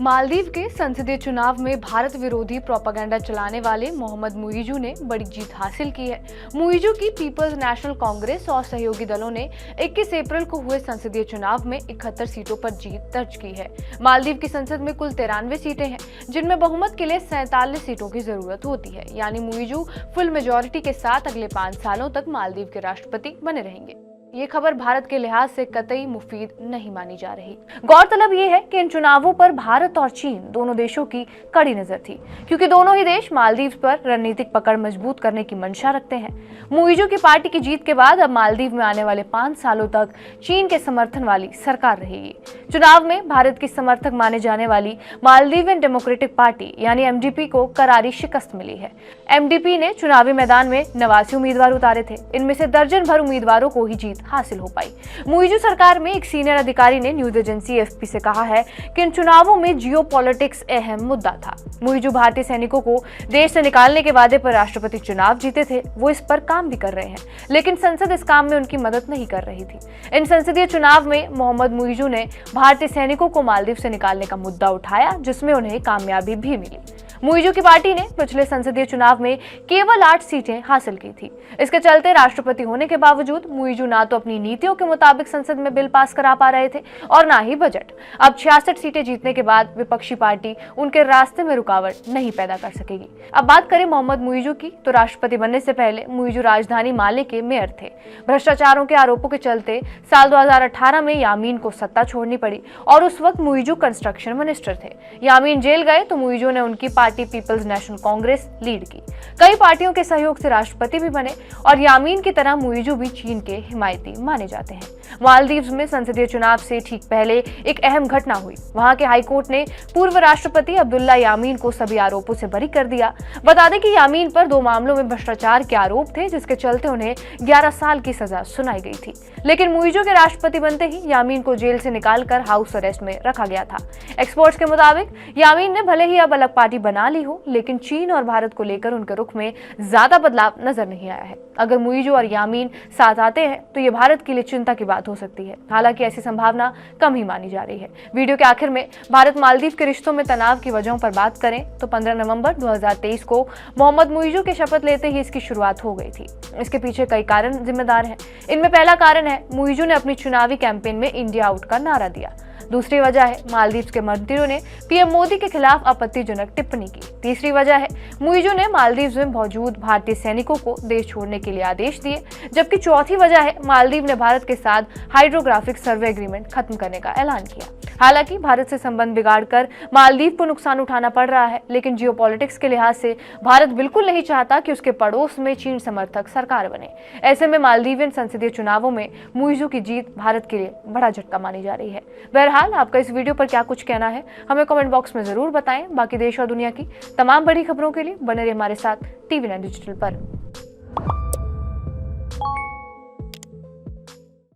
मालदीव के संसदीय चुनाव में भारत विरोधी प्रोपेगेंडा चलाने वाले मोहम्मद मुइजू ने बड़ी जीत हासिल की है। मुइजू की पीपल्स नेशनल कांग्रेस और सहयोगी दलों ने 21 अप्रैल को हुए संसदीय चुनाव में 71 सीटों पर जीत दर्ज की है। मालदीव की संसद में कुल 93 सीटें हैं, जिनमें बहुमत के लिए 47 सीटों की जरूरत होती है। यानी मुइजू फुल मेजोरिटी के साथ अगले 5 सालों तक मालदीव के राष्ट्रपति बने रहेंगे। ये खबर भारत के लिहाज से कतई मुफीद नहीं मानी जा रही। गौरतलब ये है कि इन चुनावों पर भारत और चीन दोनों देशों की कड़ी नजर थी, क्योंकि दोनों ही देश मालदीव पर रणनीतिक पकड़ मजबूत करने की मंशा रखते हैं। मुइजू की पार्टी की जीत के बाद अब मालदीव में आने वाले 5 सालों तक चीन के समर्थन वाली सरकार रहेगी। चुनाव में भारत की समर्थक माने जाने वाली मालदीवियन डेमोक्रेटिक पार्टी यानी एमडीपी को करारी शिकस्त मिली है। एमडीपी ने चुनावी मैदान में 89 उम्मीदवार उतारे थे। इनमें से दर्जन भर उम्मीदवारों को ही जीत हासिल हो पाई। मुइजू सरकार में एक सीनियर अधिकारी ने न्यूज एजेंसी एएफपी से कहा है कि इन चुनावों में जियोपॉलिटिक्स अहम मुद्दा था। मुइजू भारतीय सैनिकों को देश से निकालने के वादे पर राष्ट्रपति चुनाव जीते थे। वो इस पर काम भी कर रहे हैं, लेकिन संसद इस काम में उनकी मदद नहीं कर रही थी। इन संसदीय चुनाव में मोहम्मद मुइजू ने भारतीय सैनिकों को मालदीव से निकालने का मुद्दा उठाया, जिसमें उन्हें कामयाबी भी मिली। मुइजू की पार्टी ने पिछले संसदीय चुनाव में केवल 8 सीटें हासिल की थी। इसके चलते राष्ट्रपति होने के बावजूद मुइजू ना तो अपनी नीतियों के मुताबिक संसद में बिल पास करा पा रहे थे और ना ही बजट। अब 66 सीटें जीतने के बाद विपक्षी पार्टी उनके रास्ते में रुकावट नहीं पैदा कर सकेगी। अब बात करें मोहम्मद मुइजू की, तो राष्ट्रपति बनने से पहले मुइजू राजधानी माले के मेयर थे। भ्रष्टाचारों के आरोपों के चलते साल 2018 में यामीन को सत्ता छोड़नी पड़ी और उस वक्त मुइजू कंस्ट्रक्शन मिनिस्टर थे। यामीन जेल गए तो मुइजू ने उनकी party People's National Congress lead की। कई पार्टियों के सहयोग से राष्ट्रपति भी बने और यामीन की तरह मुइजू भी चीन के हिमायती माने जाते हैं। मालदीव्स में संसदीय चुनाव से ठीक पहले एक अहम घटना हुई। वहां के हाईकोर्ट ने पूर्व राष्ट्रपति अब्दुल्ला यामीन को सभी आरोपों से बरी कर दिया। बता दें कि यामीन पर 2 मामलों में भ्रष्टाचार के आरोप थे, जिसके चलते उन्हें 11 साल की सजा सुनाई गई थी। लेकिन मुइजू के राष्ट्रपति बनते ही यामीन को जेल से निकालकर हाउस अरेस्ट में रखा गया था। एक्सपर्ट्स के मुताबिक यामीन ने भले ही अब अलग पार्टी बना ली हो, लेकिन चीन और भारत को लेकर उनके रुख में ज्यादा बदलाव नजर नहीं आया है। अगर मुइजू और यामीन साथ आते हैं तो ये भारत के लिए चिंता की बात हो सकती है। हालांकि ऐसी संभावना कम ही मानी जा रही है। वीडियो के आखिर में भारत मालदीव के रिश्तों में तनाव की वजहों पर बात करें तो 15 नवंबर 2023 को मोहम्मद मुइजू के शपथ लेते ही इसकी शुरुआत हो गई थी। इसके पीछे कई कारण जिम्मेदार हैं। इनमें पहला कारण है मुइजू ने अपनी चुनावी कैंपेन में इंडिया आउट का नारा दिया। दूसरी वजह है मालदीव के मंत्रियों ने पीएम मोदी के खिलाफ आपत्तिजनक टिप्पणी की। तीसरी वजह है मुइजू ने मालदीव में मौजूद भारतीय सैनिकों को देश छोड़ने के लिए आदेश दिए। जबकि चौथी वजह है मालदीव ने भारत के साथ हाइड्रोग्राफिक सर्वे एग्रीमेंट खत्म करने का ऐलान किया। हालांकि भारत से संबंध बिगाड़कर मालदीव को नुकसान उठाना पड़ रहा है, लेकिन जियोपॉलिटिक्स के लिहाज से भारत बिल्कुल नहीं चाहता कि उसके पड़ोस में चीन समर्थक सरकार बने। ऐसे में मालदीवियन संसदीय चुनावों में मुइजू की जीत भारत के लिए बड़ा झटका मानी जा रही है। बहरहाल आपका इस वीडियो पर क्या कुछ कहना है, हमें कमेंट बॉक्स में जरूर बताएं। बाकी देश और दुनिया की तमाम बड़ी खबरों के लिए बने रहिए हमारे साथ TV9 डिजिटल पर।